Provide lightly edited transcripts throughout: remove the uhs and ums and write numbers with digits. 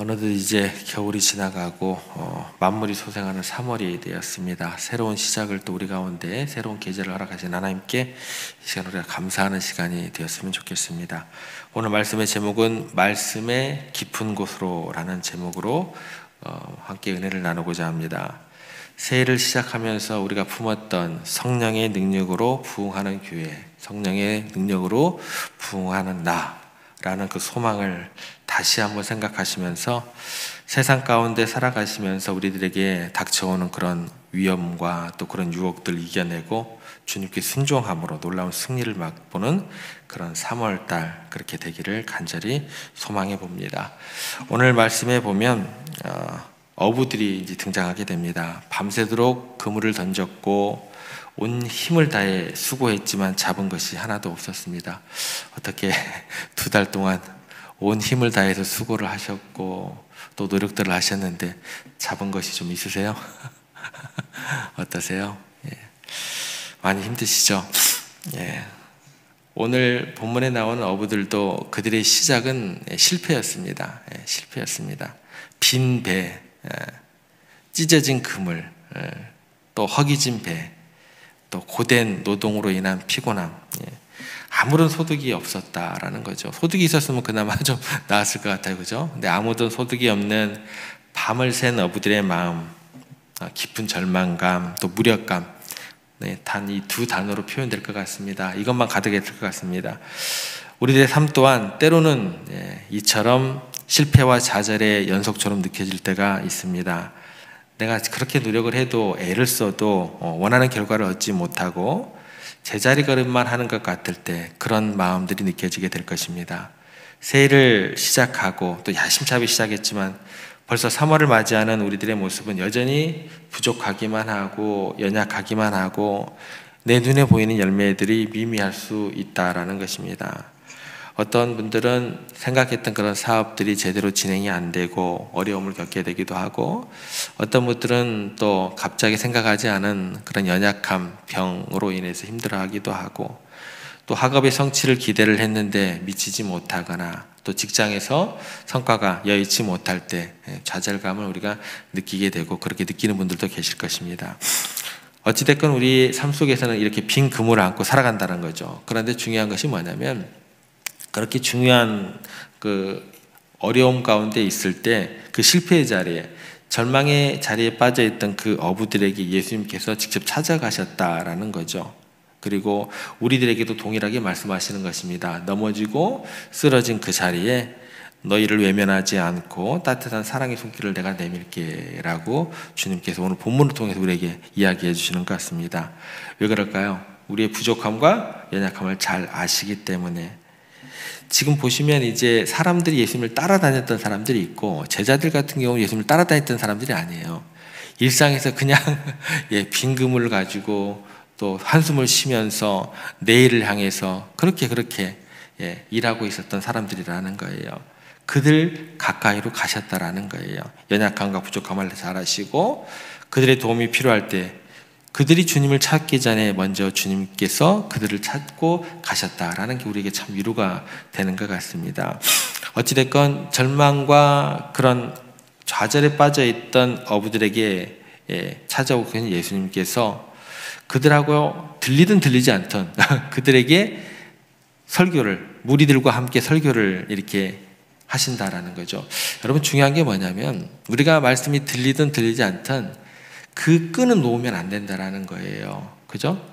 어느덧 이제 겨울이 지나가고 만물이 소생하는 3월이 되었습니다. 새로운 시작을 또 우리 가운데 새로운 계절을 허락하신 하나님께 이 시간 우리가 감사하는 시간이 되었으면 좋겠습니다. 오늘 말씀의 제목은 말씀의 깊은 곳으로 라는 제목으로 함께 은혜를 나누고자 합니다. 새해를 시작하면서 우리가 품었던 성령의 능력으로 부흥하는 교회, 성령의 능력으로 부흥하는 나라는 그 소망을 다시 한번 생각하시면서 세상 가운데 살아가시면서 우리들에게 닥쳐오는 그런 위험과 또 그런 유혹들을 이겨내고 주님께 순종함으로 놀라운 승리를 맛보는 그런 3월달 그렇게 되기를 간절히 소망해 봅니다. 오늘 말씀에 보면 어부들이 이제 등장하게 됩니다. 밤새도록 그물을 던졌고 온 힘을 다해 수고했지만 잡은 것이 하나도 없었습니다. 어떻게 2달 동안 온 힘을 다해서 수고를 하셨고 또 노력들을 하셨는데 잡은 것이 좀 있으세요? 어떠세요? 예. 많이 힘드시죠? 예. 오늘 본문에 나오는 어부들도 그들의 시작은 실패였습니다. 예, 실패였습니다. 빈 배, 찢어진 그물, 또 허기진 배, 또 고된 노동으로 인한 피곤함, 아무런 소득이 없었다라는 거죠. 소득이 있었으면 그나마 좀 나았을 것 같아요, 그죠? 근데 아무런 소득이 없는 밤을 샌 어부들의 마음, 깊은 절망감, 또 무력감, 단 이 2단어로 표현될 것 같습니다. 이것만 가득했을 것 같습니다. 우리들의 삶 또한 때로는 이처럼 실패와 좌절의 연속처럼 느껴질 때가 있습니다. 내가 그렇게 노력을 해도 애를 써도 원하는 결과를 얻지 못하고 제자리 걸음만 하는 것 같을 때 그런 마음들이 느껴지게 될 것입니다. 새해를 시작하고 또 야심차게 시작했지만 벌써 3월을 맞이하는 우리들의 모습은 여전히 부족하기만 하고 연약하기만 하고 내 눈에 보이는 열매들이 미미할 수 있다라는 것입니다. 어떤 분들은 생각했던 그런 사업들이 제대로 진행이 안 되고 어려움을 겪게 되기도 하고 어떤 분들은 또 갑자기 생각하지 않은 그런 연약함, 병으로 인해서 힘들어하기도 하고 또 학업의 성취를 기대를 했는데 미치지 못하거나 또 직장에서 성과가 여의치 못할 때 좌절감을 우리가 느끼게 되고 그렇게 느끼는 분들도 계실 것입니다. 어찌됐건 우리 삶 속에서는 이렇게 빈 그물을 안고 살아간다는 거죠. 그런데 중요한 것이 뭐냐면 그렇게 중요한 그 어려움 가운데 있을 때 그 실패의 자리에 절망의 자리에 빠져있던 그 어부들에게 예수님께서 직접 찾아가셨다라는 거죠. 그리고 우리들에게도 동일하게 말씀하시는 것입니다. 넘어지고 쓰러진 그 자리에 너희를 외면하지 않고 따뜻한 사랑의 손길을 내가 내밀게 라고 주님께서 오늘 본문을 통해서 우리에게 이야기해 주시는 것 같습니다. 왜 그럴까요? 우리의 부족함과 연약함을 잘 아시기 때문에. 지금 보시면 이제 사람들이 예수님을 따라다녔던 사람들이 있고 제자들 같은 경우는 예수님을 따라다녔던 사람들이 아니에요. 일상에서 그냥 빈 그물을 가지고 또 한숨을 쉬면서 내일을 향해서 그렇게 일하고 있었던 사람들이라는 거예요. 그들 가까이로 가셨다라는 거예요. 연약함과 부족함을 잘 아시고 그들의 도움이 필요할 때 그들이 주님을 찾기 전에 먼저 주님께서 그들을 찾고 가셨다라는 게 우리에게 참 위로가 되는 것 같습니다. 어찌됐건 절망과 그런 좌절에 빠져있던 어부들에게 찾아오고 계신 예수님께서 그들하고 들리든 들리지 않던 그들에게 설교를 무리들과 함께 설교를 이렇게 하신다라는 거죠. 여러분 중요한 게 뭐냐면 우리가 말씀이 들리든 들리지 않던 그 끈은 놓으면 안 된다라는 거예요. 그죠?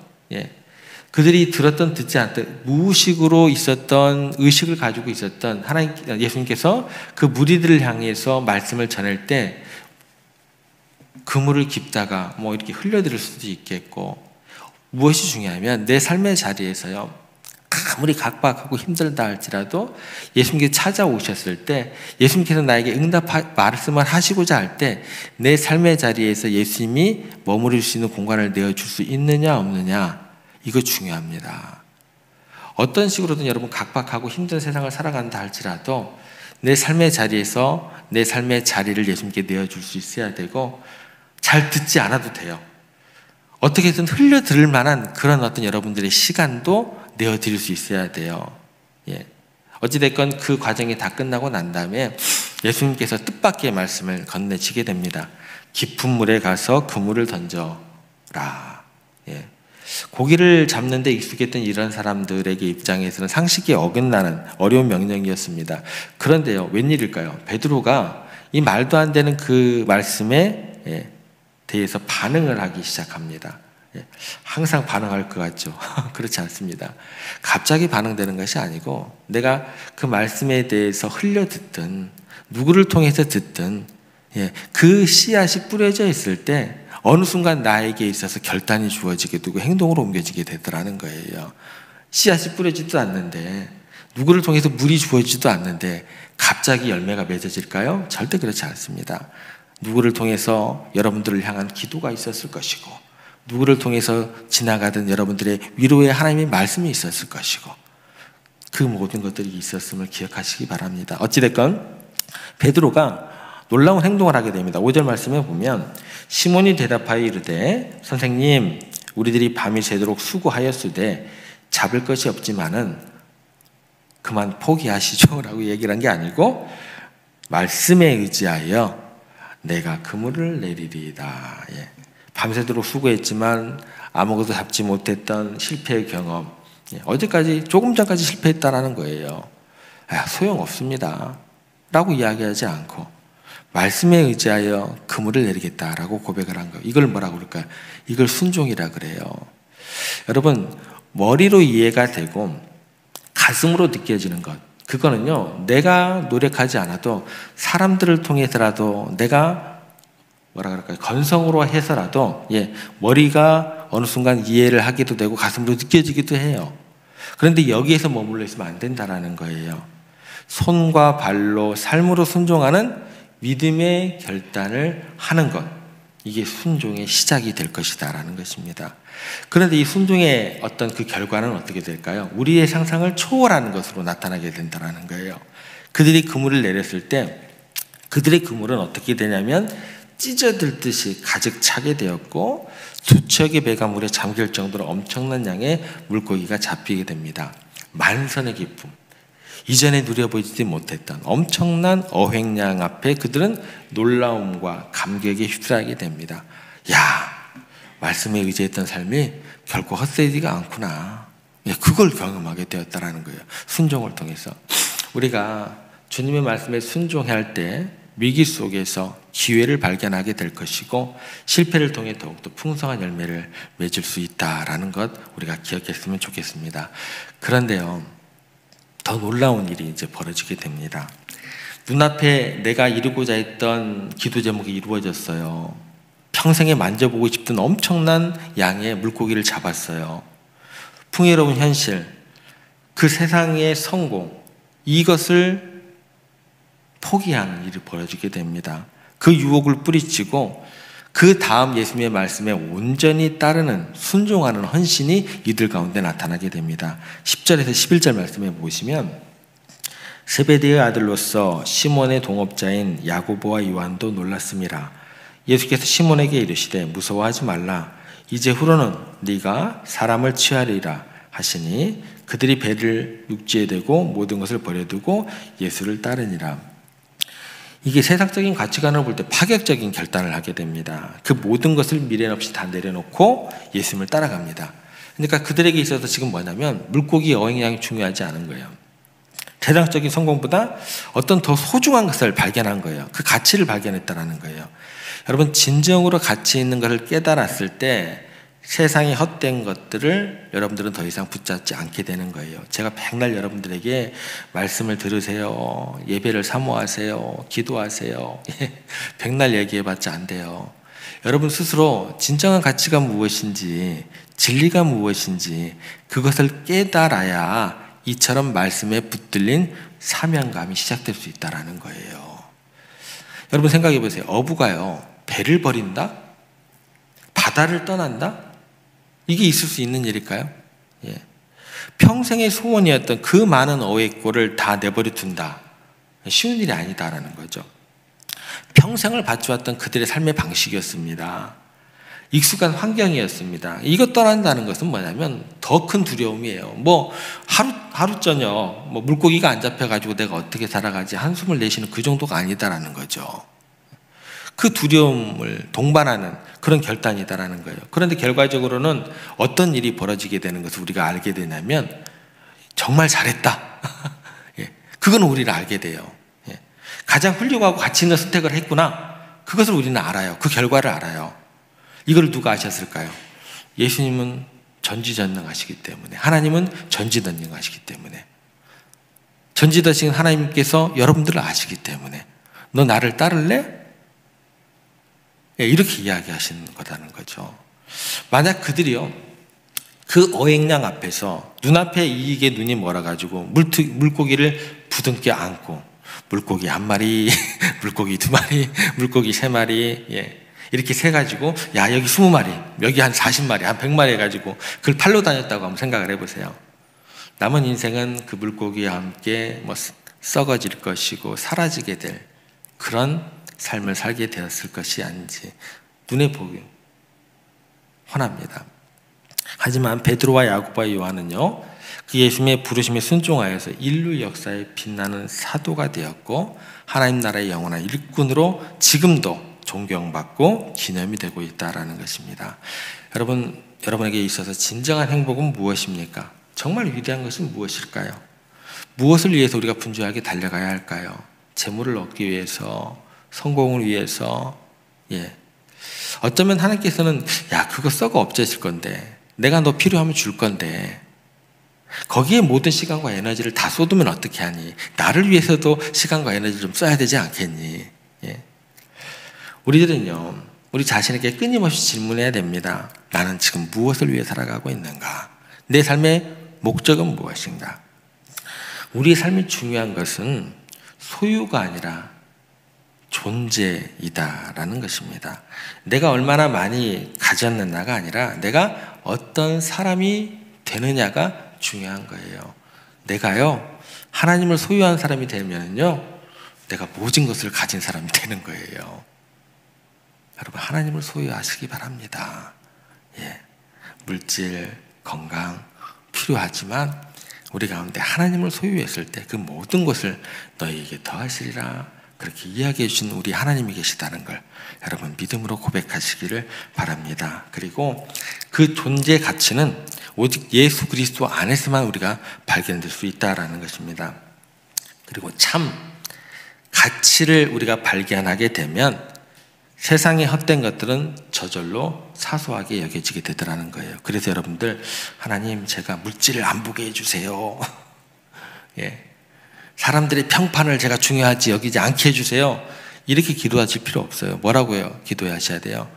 그들이 들었던 듣지 않던 무의식으로 있었던 의식을 가지고 있었던 예수님께서 그 무리들을 향해서 말씀을 전할 때 그물을 깁다가 이렇게 흘려들을 수도 있겠고 무엇이 중요하면 내 삶의 자리에서요. 아무리 각박하고 힘들다 할지라도 예수님께서 찾아오셨을 때 예수님께서 나에게 말씀을 하시고자 할 때 내 삶의 자리에서 예수님이 머무를 수 있는 공간을 내어줄 수 있느냐 없느냐 이거 중요합니다. 어떤 식으로든 여러분 각박하고 힘든 세상을 살아간다 할지라도 내 삶의 자리에서 내 삶의 자리를 예수님께 내어줄 수 있어야 되고 잘 듣지 않아도 돼요. 어떻게든 흘려들을 만한 그런 어떤 여러분들의 시간도 내어드릴 수 있어야 돼요. 어찌됐건 그 과정이 다 끝나고 난 다음에 예수님께서 뜻밖의 말씀을 건네시게 됩니다. 깊은 물에 가서 그물을 던져라. 예. 고기를 잡는 데 익숙했던 이런 사람들에게 입장에서는 상식이 어긋나는 어려운 명령이었습니다. 그런데요, 웬일일까요? 베드로가 이 말도 안 되는 그 말씀에 대해서 반응을 하기 시작합니다. 항상 반응할 것 같죠? 그렇지 않습니다. 갑자기 반응되는 것이 아니고 내가 그 말씀에 대해서 흘려 듣든 누구를 통해서 듣든 그 씨앗이 뿌려져 있을 때 어느 순간 나에게 있어서 결단이 주어지게 되고 행동으로 옮겨지게 되더라는 거예요. 씨앗이 뿌려지지도 않는데, 누구를 통해서 물이 주어지지도 않는데 갑자기 열매가 맺어질까요? 절대 그렇지 않습니다. 누구를 통해서 여러분들을 향한 기도가 있었을 것이고, 누구를 통해서 지나가던 여러분들의 위로의 하나님의 말씀이 있었을 것이고, 그 모든 것들이 있었음을 기억하시기 바랍니다. 어찌됐건 베드로가 놀라운 행동을 하게 됩니다. 5절 말씀에 보면 시몬이 대답하여 이르되 선생님, 우리들이 밤이 새도록 수고하였으되 잡을 것이 없지만은 그만 포기하시죠 라고 얘기를 한 게 아니고 말씀에 의지하여 내가 그물을 내리리이다. 밤새도록 수고했지만 아무것도 잡지 못했던 실패의 경험, 어제까지 조금 전까지 실패했다라는 거예요. 소용없습니다 라고 이야기하지 않고 말씀에 의지하여 그물을 내리겠다라고 고백을 한 거예요. 이걸 뭐라고 그럴까요? 이걸 순종이라 그래요. 여러분, 머리로 이해가 되고 가슴으로 느껴지는 것, 그거는요, 내가 노력하지 않아도 사람들을 통해서라도 내가 뭐라 그럴까요? 건성으로 해서라도 머리가 어느 순간 이해를 하기도 되고 가슴으로 느껴지기도 해요. 그런데 여기에서 머물러 있으면 안 된다라는 거예요. 손과 발로 삶으로 순종하는 믿음의 결단을 하는 것, 이게 순종의 시작이 될 것이다라는 것입니다. 그런데 이 순종의 어떤 그 결과는 어떻게 될까요? 우리의 상상을 초월하는 것으로 나타나게 된다는 거예요. 그들이 그물을 내렸을 때 그들의 그물은 어떻게 되냐면 찢어들듯이 가득 차게 되었고 두 척의 배가 물에 잠길 정도로 엄청난 양의 물고기가 잡히게 됩니다. 만선의 기쁨, 이전에 누려보지 못했던 엄청난 어획량 앞에 그들은 놀라움과 감격에 휩싸이게 됩니다. 말씀에 의지했던 삶이 결코 헛되지가 않구나. 그걸 경험하게 되었다라는 거예요. 순종을 통해서. 우리가 주님의 말씀에 순종할 때 위기 속에서 기회를 발견하게 될 것이고 실패를 통해 더욱더 풍성한 열매를 맺을 수 있다라는 것 우리가 기억했으면 좋겠습니다. 그런데요, 더 놀라운 일이 이제 벌어지게 됩니다. 눈앞에 내가 이루고자 했던 기도 제목이 이루어졌어요. 평생에 만져보고 싶던 엄청난 양의 물고기를 잡았어요. 풍요로운 현실, 그 세상의 성공, 이것을 포기하는 일이 벌어지게 됩니다. 그 유혹을 뿌리치고 그 다음 예수님의 말씀에 온전히 따르는 순종하는 헌신이 이들 가운데 나타나게 됩니다. 10절에서 11절 말씀에 보시면 세베대의 아들로서 시몬의 동업자인 야고보와 요한도 놀랐습니다. 예수께서 시몬에게 이르시되 무서워하지 말라. 이제 후로는 네가 사람을 취하리라 하시니 그들이 배를 육지에 대고 모든 것을 버려두고 예수를 따르니라. 이게 세상적인 가치관을 볼 때 파격적인 결단을 하게 됩니다. 그 모든 것을 미련 없이 다 내려놓고 예수님을 따라갑니다. 그러니까 그들에게 있어서 지금 뭐냐면 물고기 어획량이 중요하지 않은 거예요. 세상적인 성공보다 어떤 더 소중한 것을 발견한 거예요. 그 가치를 발견했다라는 거예요. 여러분, 진정으로 가치 있는 것을 깨달았을 때 세상의 헛된 것들을 여러분들은 더 이상 붙잡지 않게 되는 거예요. 제가 백날 여러분들에게 말씀을 들으세요, 예배를 사모하세요, 기도하세요, 백날 얘기해봤자 안 돼요. 여러분 스스로 진정한 가치가 무엇인지, 진리가 무엇인지 그것을 깨달아야 이처럼 말씀에 붙들린 사명감이 시작될 수 있다는 거예요. 여러분 생각해 보세요. 어부가요, 배를 버린다? 바다를 떠난다? 이게 있을 수 있는 일일까요? 평생의 소원이었던 그 많은 어획고를 다 내버려 둔다. 쉬운 일이 아니다라는 거죠. 평생을 바쳐왔던 그들의 삶의 방식이었습니다. 익숙한 환경이었습니다. 이것 떠난다는 것은 뭐냐면 더 큰 두려움이에요. 뭐 하루 저녁 뭐 물고기가 안 잡혀가지고 내가 어떻게 살아가지 한숨을 내쉬는 그 정도가 아니다라는 거죠. 그 두려움을 동반하는 그런 결단이다라는 거예요. 그런데 결과적으로는 어떤 일이 벌어지게 되는 것을 우리가 알게 되냐면 정말 잘했다. 예, 그건 우리를 알게 돼요. 예, 가장 훌륭하고 가치 있는 선택을 했구나. 그것을 우리는 알아요. 그 결과를 알아요. 이걸 누가 아셨을까요? 예수님은 전지전능하시기 때문에, 하나님은 전지전능하시기 때문에, 전지전능하신 하나님께서 여러분들을 아시기 때문에 너 나를 따를래? 예, 이렇게 이야기하시는 거라는 거죠. 만약 그들이요 그 어획량 앞에서 눈앞에 이익에 눈이 멀어가지고 물고기를 부둥켜 안고 물고기 한 마리, 물고기 두 마리, 물고기 세 마리, 예, 이렇게 세가지고 야 여기 20마리, 여기 한 40마리, 한 100마리 해가지고 그걸 팔로 다녔다고 한번 생각을 해보세요. 남은 인생은 그 물고기와 함께 뭐 썩어질 것이고 사라지게 될 그런 삶을 살게 되었을 것이 아닌지 눈에 보기 훤합니다. 하지만 베드로와 야고보와 요한은요 그 예수님의 부르심에 순종하여서 인류 역사에 빛나는 사도가 되었고 하나님 나라의 영원한 일꾼으로 지금도 존경받고 기념이 되고 있다는 것입니다. 여러분에게 있어서 진정한 행복은 무엇입니까? 정말 위대한 것은 무엇일까요? 무엇을 위해서 우리가 분주하게 달려가야 할까요? 재물을 얻기 위해서, 성공을 위해서, 예. 어쩌면 하나님께서는 야 그거 썩어 없어질 건데 내가 너 필요하면 줄 건데 거기에 모든 시간과 에너지를 다 쏟으면 어떻게 하니? 나를 위해서도 시간과 에너지를 좀 써야 되지 않겠니? 예. 우리들은요 우리 자신에게 끊임없이 질문해야 됩니다. 나는 지금 무엇을 위해 살아가고 있는가? 내 삶의 목적은 무엇인가? 우리의 삶이 중요한 것은 소유가 아니라 존재이다라는 것입니다. 내가 얼마나 많이 가졌느냐가 아니라 내가 어떤 사람이 되느냐가 중요한 거예요. 내가요 하나님을 소유한 사람이 되면요 내가 모든 것을 가진 사람이 되는 거예요. 여러분 하나님을 소유하시기 바랍니다. 예, 물질, 건강 필요하지만 우리 가운데 하나님을 소유했을 때 그 모든 것을 너희에게 더하시리라 그렇게 이야기해 주신 우리 하나님이 계시다는 걸 여러분 믿음으로 고백하시기를 바랍니다. 그리고 그 존재 가치는 오직 예수 그리스도 안에서만 우리가 발견될 수 있다라는 것입니다. 그리고 참 가치를 우리가 발견하게 되면 세상의 헛된 것들은 저절로 사소하게 여겨지게 되더라는 거예요. 그래서 여러분들 하나님 제가 물질을 안 보게 해주세요. 예. 사람들의 평판을 제가 중요하지 여기지 않게 해주세요. 이렇게 기도하실 필요 없어요. 뭐라고요? 기도하셔야 돼요.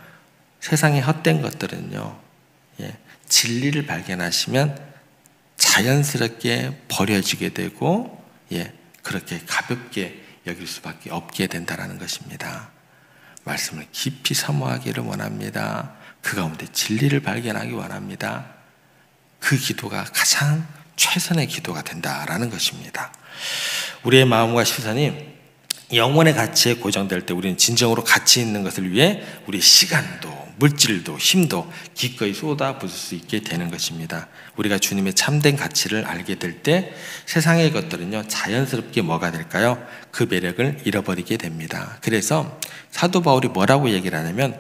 세상의 헛된 것들은요 예. 진리를 발견하시면 자연스럽게 버려지게 되고 예. 그렇게 가볍게 여길 수밖에 없게 된다는 것입니다. 말씀을 깊이 사모하기를 원합니다. 그 가운데 진리를 발견하기 원합니다. 그 기도가 가장 최선의 기도가 된다라는 것입니다. 우리의 마음과 시선이 영혼의 가치에 고정될 때 우리는 진정으로 가치 있는 것을 위해 우리 시간도 물질도 힘도 기꺼이 쏟아부을 수 있게 되는 것입니다. 우리가 주님의 참된 가치를 알게 될 때 세상의 것들은요 자연스럽게 뭐가 될까요? 그 매력을 잃어버리게 됩니다. 그래서 사도 바울이 뭐라고 얘기를 하냐면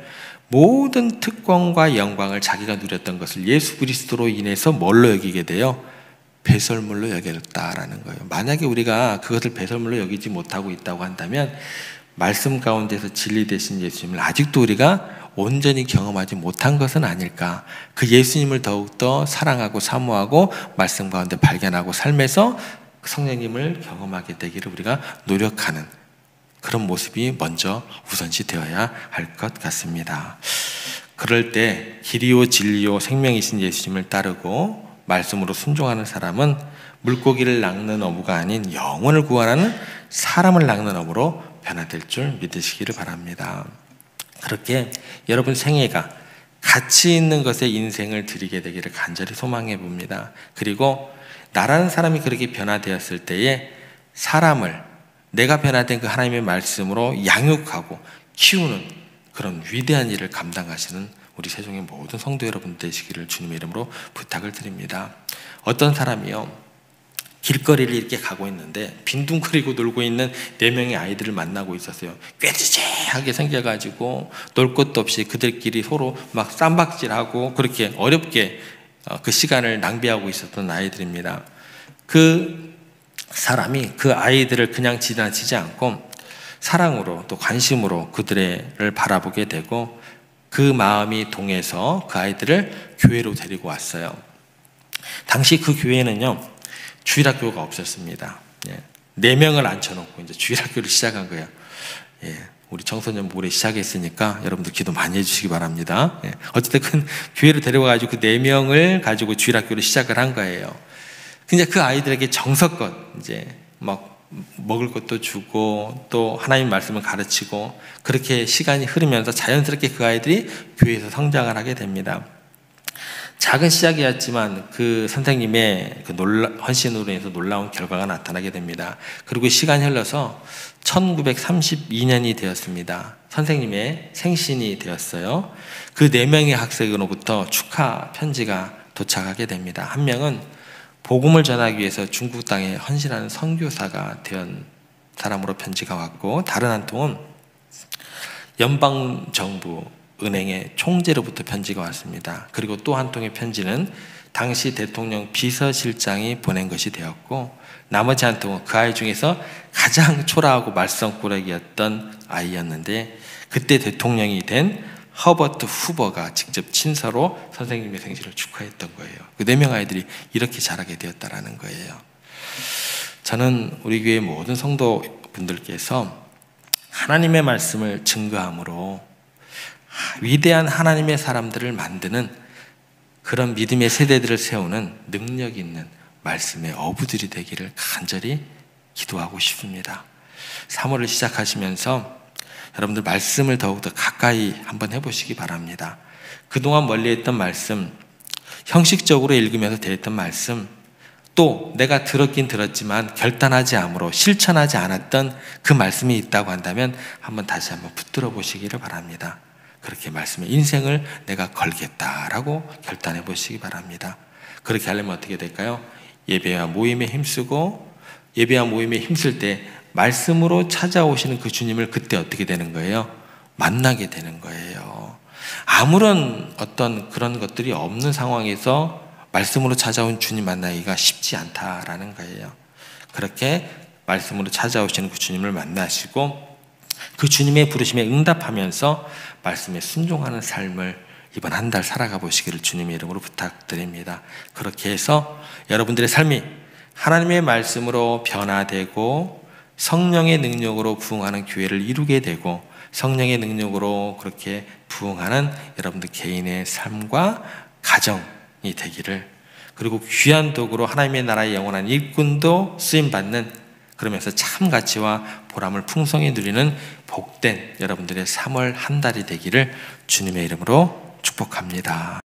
모든 특권과 영광을 자기가 누렸던 것을 예수 그리스도로 인해서 뭘로 여기게 돼요? 배설물로 여겼다라는 거예요. 만약에 우리가 그것을 배설물로 여기지 못하고 있다고 한다면 말씀 가운데서 진리 되신 예수님을 아직도 우리가 온전히 경험하지 못한 것은 아닐까. 그 예수님을 더욱더 사랑하고 사모하고 말씀 가운데 발견하고 삶에서 성령님을 경험하게 되기를 우리가 노력하는 그런 모습이 먼저 우선시 되어야 할 것 같습니다. 그럴 때 길이요 진리요 생명이신 예수님을 따르고 말씀으로 순종하는 사람은 물고기를 낚는 어부가 아닌 영혼을 구원하는 사람을 낚는 어부로 변화될 줄 믿으시기를 바랍니다. 그렇게 여러분 생애가 가치 있는 것에 인생을 드리게 되기를 간절히 소망해 봅니다. 그리고 나라는 사람이 그렇게 변화되었을 때에 사람을 내가 변화된 그 하나님의 말씀으로 양육하고 키우는 그런 위대한 일을 감당하시는 우리 세종의 모든 성도 여러분 되시기를 주님의 이름으로 부탁을 드립니다. 어떤 사람이요 길거리를 이렇게 가고 있는데 빈둥거리고 놀고 있는 4명의 아이들을 만나고 있었어요. 꾀지지하게 생겨가지고 놀 것도 없이 그들끼리 서로 막 쌈박질하고 그렇게 어렵게 그 시간을 낭비하고 있었던 아이들입니다. 그 사람이 그 아이들을 그냥 지나치지 않고 사랑으로 또 관심으로 그들을 바라보게 되고 그 마음이 동해서 그 아이들을 교회로 데리고 왔어요. 당시 그 교회는요, 주일학교가 없었습니다. 4명을 앉혀놓고 이제 주일학교를 시작한 거예요. 우리 청소년 모레 시작했으니까 여러분들 기도 많이 해주시기 바랍니다. 어쨌든 교회를 데려와가지고 그 4명을 가지고 주일학교를 시작을 한 거예요. 근데 그 아이들에게 정석껏 이제 막 먹을 것도 주고 또 하나님 말씀을 가르치고 그렇게 시간이 흐르면서 자연스럽게 그 아이들이 교회에서 성장을 하게 됩니다. 작은 시작이었지만 그 선생님의 그 헌신으로 인해서 놀라운 결과가 나타나게 됩니다. 그리고 시간이 흘러서 1932년이 되었습니다. 선생님의 생신이 되었어요. 그 4명의 학생으로부터 축하 편지가 도착하게 됩니다. 한 명은 복음을 전하기 위해서 중국 땅에 헌신하는 선교사가 된 사람으로 편지가 왔고, 다른 한 통은 연방정부 은행의 총재로부터 편지가 왔습니다. 그리고 또 한 통의 편지는 당시 대통령 비서실장이 보낸 것이 되었고, 나머지 한 통은 그 아이 중에서 가장 초라하고 말썽꾸러기였던 아이였는데, 그때 대통령이 된 허버트 후버가 직접 친서로 선생님의 생신을 축하했던 거예요. 그 4명 아이들이 이렇게 자라게 되었다라는 거예요. 저는 우리 교회 모든 성도분들께서 하나님의 말씀을 증거함으로 위대한 하나님의 사람들을 만드는 그런 믿음의 세대들을 세우는 능력 있는 말씀의 어부들이 되기를 간절히 기도하고 싶습니다. 3월을 시작하시면서 여러분들 말씀을 더욱더 가까이 한번 해보시기 바랍니다. 그동안 멀리했던 말씀, 형식적으로 읽으면서 대했던 말씀, 또 내가 들었긴 들었지만 결단하지 않으므로 실천하지 않았던 그 말씀이 있다고 한다면 다시 한번 붙들어 보시기를 바랍니다. 그렇게 말씀의 인생을 내가 걸겠다라고 결단해 보시기 바랍니다. 그렇게 하려면 어떻게 될까요? 예배와 모임에 힘쓰고, 예배와 모임에 힘쓸 때 말씀으로 찾아오시는 그 주님을 그때 어떻게 되는 거예요? 만나게 되는 거예요. 아무런 어떤 그런 것들이 없는 상황에서 말씀으로 찾아온 주님 만나기가 쉽지 않다라는 거예요. 그렇게 말씀으로 찾아오시는 그 주님을 만나시고 그 주님의 부르심에 응답하면서 말씀에 순종하는 삶을 이번 한 달 살아가 보시기를 주님의 이름으로 부탁드립니다. 그렇게 해서 여러분들의 삶이 하나님의 말씀으로 변화되고 성령의 능력으로 부흥하는 교회를 이루게 되고, 성령의 능력으로 그렇게 부흥하는 여러분들 개인의 삶과 가정이 되기를, 그리고 귀한 도구로 하나님의 나라의 영원한 일꾼도 쓰임받는, 그러면서 참 가치와 보람을 풍성히 누리는 복된 여러분들의 3월 한 달이 되기를 주님의 이름으로 축복합니다.